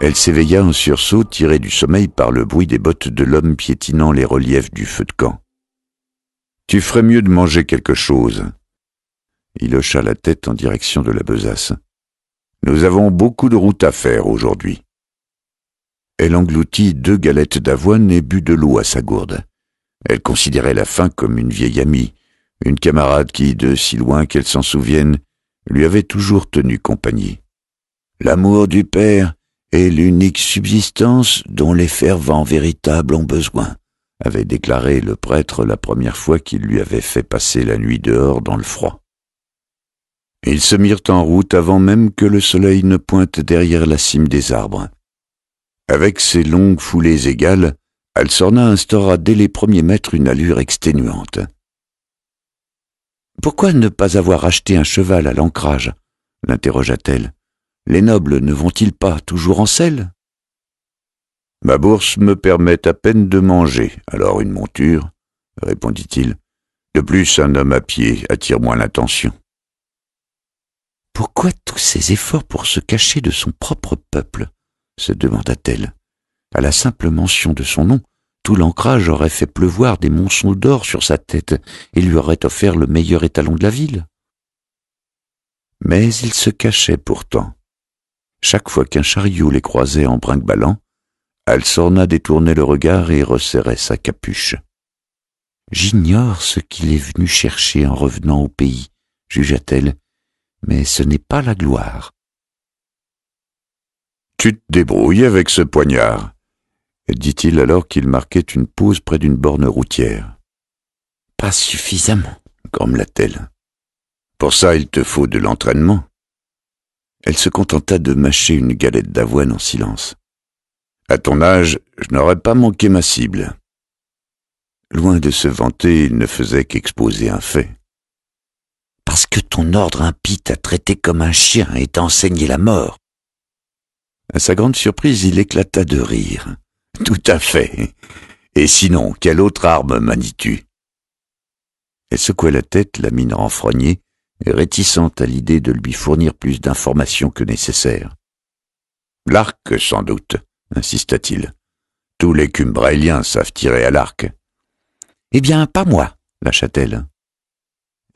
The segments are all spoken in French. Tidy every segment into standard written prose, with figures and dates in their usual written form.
Elle s'éveilla en sursaut, tirée du sommeil par le bruit des bottes de l'homme piétinant les reliefs du feu de camp. « Tu ferais mieux de manger quelque chose. » Il hocha la tête en direction de la besace. « Nous avons beaucoup de route à faire aujourd'hui. » Elle engloutit 2 galettes d'avoine et but de l'eau à sa gourde. Elle considérait la faim comme une vieille amie, une camarade qui, de si loin qu'elle s'en souvienne, lui avait toujours tenu compagnie. L'amour du père est l'unique subsistance dont les fervents véritables ont besoin, avait déclaré le prêtre la première fois qu'il lui avait fait passer la nuit dehors dans le froid. Ils se mirent en route avant même que le soleil ne pointe derrière la cime des arbres. Avec ses longues foulées égales, Alsorna instaura dès les premiers mètres une allure exténuante. « Pourquoi ne pas avoir acheté un cheval à l'ancrage ?» l'interrogea-t-elle. « Les nobles ne vont-ils pas toujours en selle ?»« Ma bourse me permet à peine de manger, alors une monture, » répondit-il. « De plus, un homme à pied attire moins l'attention. » Pourquoi tous ces efforts pour se cacher de son propre peuple se demanda-t-elle. À la simple mention de son nom, tout l'ancrage aurait fait pleuvoir des monceaux d'or sur sa tête et lui aurait offert le meilleur étalon de la ville. Mais il se cachait pourtant. Chaque fois qu'un chariot les croisait en brinque-ballant, Alsorna détournait le regard et resserrait sa capuche. « J'ignore ce qu'il est venu chercher en revenant au pays, » jugea-t-elle, « mais ce n'est pas la gloire. »« Tu te débrouilles avec ce poignard, » dit-il alors qu'il marquait une pause près d'une borne routière. « Pas suffisamment, » grommela-t-elle. « Pour ça, il te faut de l'entraînement. » Elle se contenta de mâcher une galette d'avoine en silence. « À ton âge, je n'aurais pas manqué ma cible. » Loin de se vanter, il ne faisait qu'exposer un fait. « Parce que ton ordre impie t'a traité comme un chien et t'a enseigné la mort. » À sa grande surprise, il éclata de rire. « Tout à fait. Et sinon, quelle autre arme manies-tu » Elle secouait la tête, la mine renfrognée, réticente à l'idée de lui fournir plus d'informations que nécessaire. « L'arc, sans doute, » insista-t-il. « Tous les Cumbraéliens savent tirer à l'arc. »« Eh bien, pas moi, » lâcha-t-elle.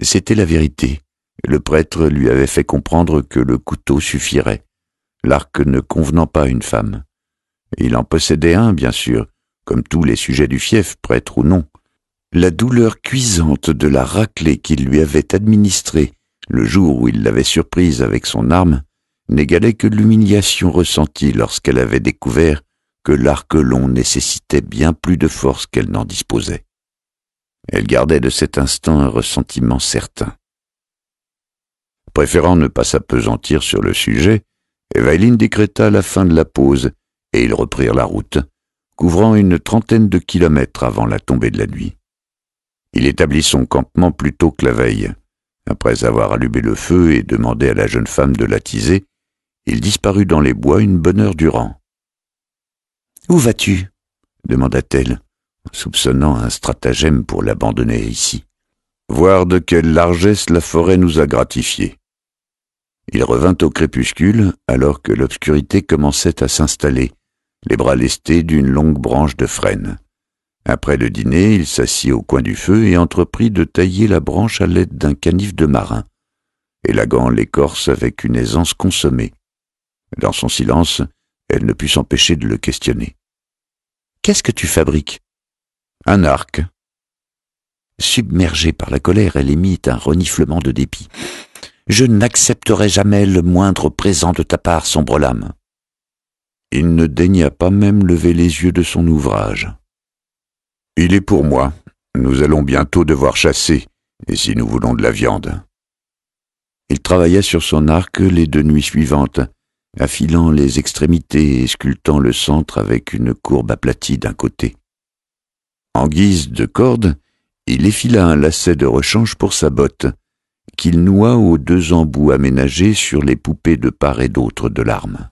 C'était la vérité. Le prêtre lui avait fait comprendre que le couteau suffirait, l'arc ne convenant pas à une femme. Il en possédait un, bien sûr, comme tous les sujets du fief, prêtre ou non. La douleur cuisante de la raclée qu'il lui avait administrée le jour où il l'avait surprise avec son arme n'égalait que l'humiliation ressentie lorsqu'elle avait découvert que l'arc long nécessitait bien plus de force qu'elle n'en disposait. Elle gardait de cet instant un ressentiment certain. Préférant ne pas s'appesantir sur le sujet, Evaïline décréta la fin de la pause et ils reprirent la route, couvrant une 30aine de kilomètres avant la tombée de la nuit. Il établit son campement plus tôt que la veille. Après avoir allumé le feu et demandé à la jeune femme de l'attiser, il disparut dans les bois une bonne heure durant. « Où vas-tu » demanda-t-elle, soupçonnant un stratagème pour l'abandonner ici. « Voir de quelle largesse la forêt nous a gratifiés. » Il revint au crépuscule, alors que l'obscurité commençait à s'installer, les bras lestés d'une longue branche de frêne. Après le dîner, il s'assit au coin du feu et entreprit de tailler la branche à l'aide d'un canif de marin, élaguant l'écorce avec une aisance consommée. Dans son silence, elle ne put s'empêcher de le questionner. « Qu'est-ce que tu fabriques ?»« Un arc. » Submergée par la colère, elle émit un reniflement de dépit. « Je n'accepterai jamais le moindre présent de ta part, sombre lame. » Il ne daigna pas même lever les yeux de son ouvrage. « Il est pour moi. Nous allons bientôt devoir chasser, et si nous voulons de la viande. » Il travailla sur son arc les 2 nuits suivantes, affilant les extrémités et sculptant le centre avec une courbe aplatie d'un côté. En guise de corde, il effila un lacet de rechange pour sa botte, qu'il noua aux 2 embouts aménagés sur les poupées de part et d'autre de l'arme.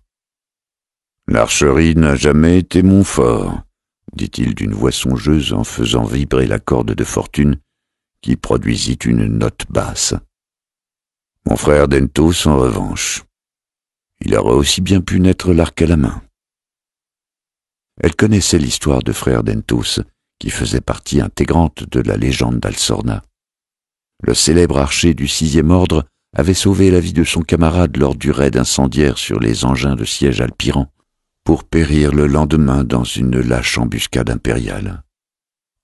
« L'archerie n'a jamais été mon fort, » dit-il d'une voix songeuse en faisant vibrer la corde de fortune qui produisit une note basse. « Mon frère Dentos, en revanche, il aurait aussi bien pu naître l'arc à la main. » Elle connaissait l'histoire de frère Dentos, qui faisait partie intégrante de la légende d'Alsorna. Le célèbre archer du 6e ordre avait sauvé la vie de son camarade lors du raid incendiaire sur les engins de siège alpirants, pour périr le lendemain dans une lâche embuscade impériale.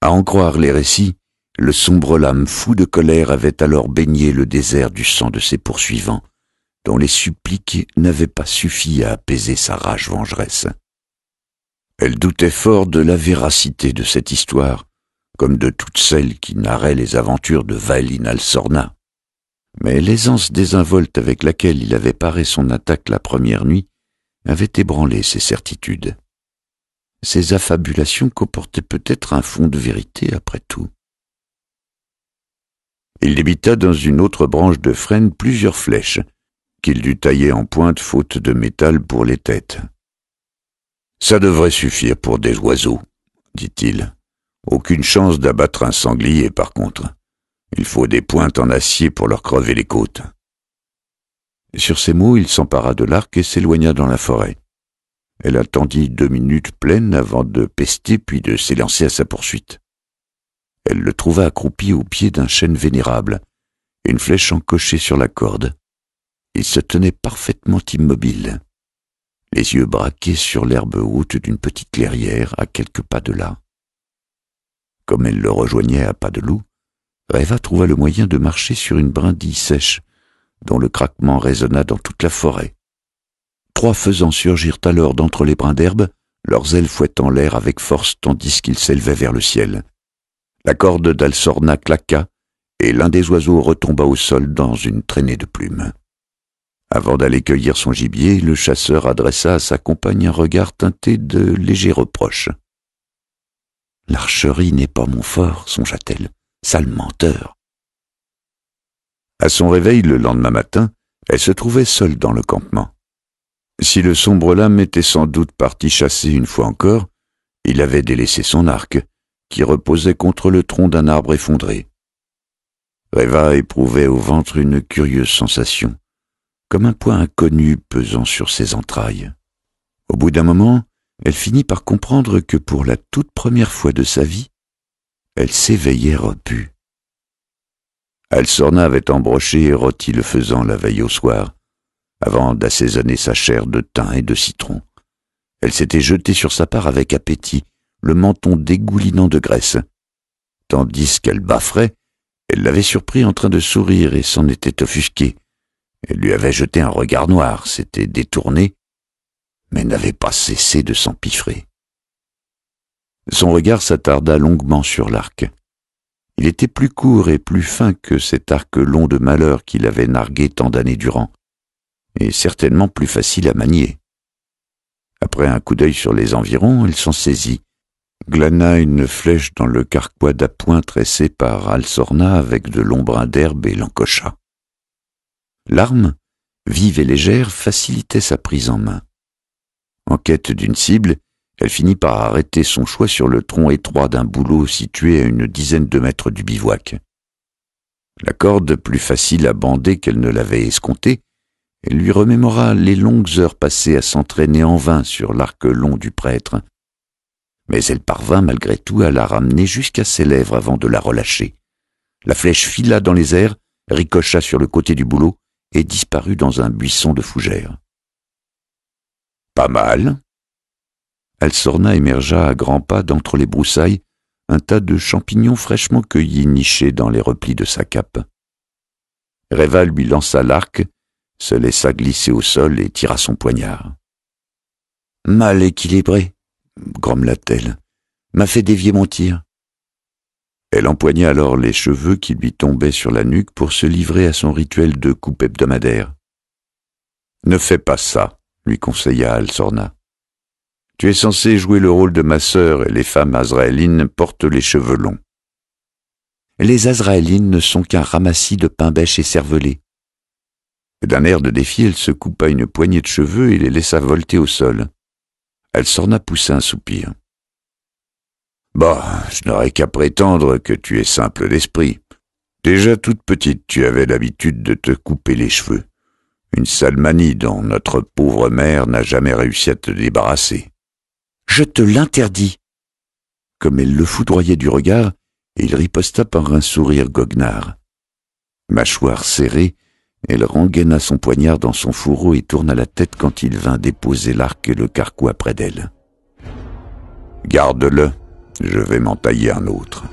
À en croire les récits, le sombre lame fou de colère avait alors baigné le désert du sang de ses poursuivants, dont les suppliques n'avaient pas suffi à apaiser sa rage vengeresse. Elle doutait fort de la véracité de cette histoire, comme de toutes celles qui narraient les aventures de Vaelin Alsorna. Mais l'aisance désinvolte avec laquelle il avait paré son attaque la première nuit avait ébranlé ses certitudes. Ces affabulations comportaient peut-être un fond de vérité après tout. Il débita dans une autre branche de frêne plusieurs flèches, qu'il dut tailler en pointe faute de métal pour les têtes. « Ça devrait suffire pour des oiseaux, » dit-il. « Aucune chance d'abattre un sanglier, par contre. Il faut des pointes en acier pour leur crever les côtes. » Sur ces mots, il s'empara de l'arc et s'éloigna dans la forêt. Elle attendit 2 minutes pleines avant de pester puis de s'élancer à sa poursuite. Elle le trouva accroupi au pied d'un chêne vénérable, une flèche encochée sur la corde. Il se tenait parfaitement immobile, les yeux braqués sur l'herbe haute d'une petite clairière à quelques pas de là. Comme elle le rejoignait à pas de loup, Reva trouva le moyen de marcher sur une brindille sèche, dont le craquement résonna dans toute la forêt. 3 faisans surgirent alors d'entre les brins d'herbe, leurs ailes fouettant l'air avec force tandis qu'ils s'élevaient vers le ciel. La corde d'Alsorna claqua, et l'un des oiseaux retomba au sol dans une traînée de plumes. Avant d'aller cueillir son gibier, le chasseur adressa à sa compagne un regard teinté de légers reproches. « L'archerie n'est pas mon fort, songea-t-elle, sale menteur. » À son réveil le lendemain matin, elle se trouvait seule dans le campement. Si le sombre lame était sans doute parti chasser une fois encore, il avait délaissé son arc, qui reposait contre le tronc d'un arbre effondré. Reva éprouvait au ventre une curieuse sensation, comme un poids inconnu pesant sur ses entrailles. Au bout d'un moment, elle finit par comprendre que pour la toute première fois de sa vie, elle s'éveillait repue. Alsorna avait embroché et rôti le faisan la veille au soir, avant d'assaisonner sa chair de thym et de citron. Elle s'était jetée sur sa part avec appétit, le menton dégoulinant de graisse. Tandis qu'elle bafferait, elle l'avait surpris en train de sourire et s'en était offusquée. Elle lui avait jeté un regard noir, s'était détournée, mais n'avait pas cessé de s'empiffrer. Son regard s'attarda longuement sur l'arc. Il était plus court et plus fin que cet arc long de malheur qu'il avait nargué tant d'années durant, et certainement plus facile à manier. Après un coup d'œil sur les environs, elle s'en saisit, glana une flèche dans le carquois d'appoint tressé par Alsorna avec de longs brins d'herbe et l'encocha. L'arme, vive et légère, facilitait sa prise en main. En quête d'une cible, elle finit par arrêter son choix sur le tronc étroit d'un bouleau situé à une dizaine de mètres du bivouac. La corde, plus facile à bander qu'elle ne l'avait escompté, elle lui remémora les longues heures passées à s'entraîner en vain sur l'arc long du prêtre. Mais elle parvint malgré tout à la ramener jusqu'à ses lèvres avant de la relâcher. La flèche fila dans les airs, ricocha sur le côté du bouleau et disparut dans un buisson de fougères. « Pas mal !» Alsorna émergea à grands pas d'entre les broussailles, un tas de champignons fraîchement cueillis nichés dans les replis de sa cape. Reva lui lança l'arc, se laissa glisser au sol et tira son poignard. « Mal équilibré !» grommela-t-elle, « m'a fait dévier mon tir. » Elle empoigna alors les cheveux qui lui tombaient sur la nuque pour se livrer à son rituel de coupe hebdomadaire. « Ne fais pas ça, » lui conseilla Alsorna. « Tu es censé jouer le rôle de ma sœur et les femmes azraélines portent les cheveux longs. » Les azraélines ne sont qu'un ramassis de pain bêche et cervelé. D'un air de défi, elle se coupa une poignée de cheveux et les laissa volter au sol. Alsorna poussa un soupir. « Bah, je n'aurais qu'à prétendre que tu es simple d'esprit. Déjà toute petite, tu avais l'habitude de te couper les cheveux. Une sale manie dont notre pauvre mère n'a jamais réussi à te débarrasser. Je te l'interdis !» Comme elle le foudroyait du regard, il riposta par un sourire goguenard. Mâchoire serrée, elle rengaina son poignard dans son fourreau et tourna la tête quand il vint déposer l'arc et le carquois près d'elle. « Garde-le, je vais m'en tailler un autre. »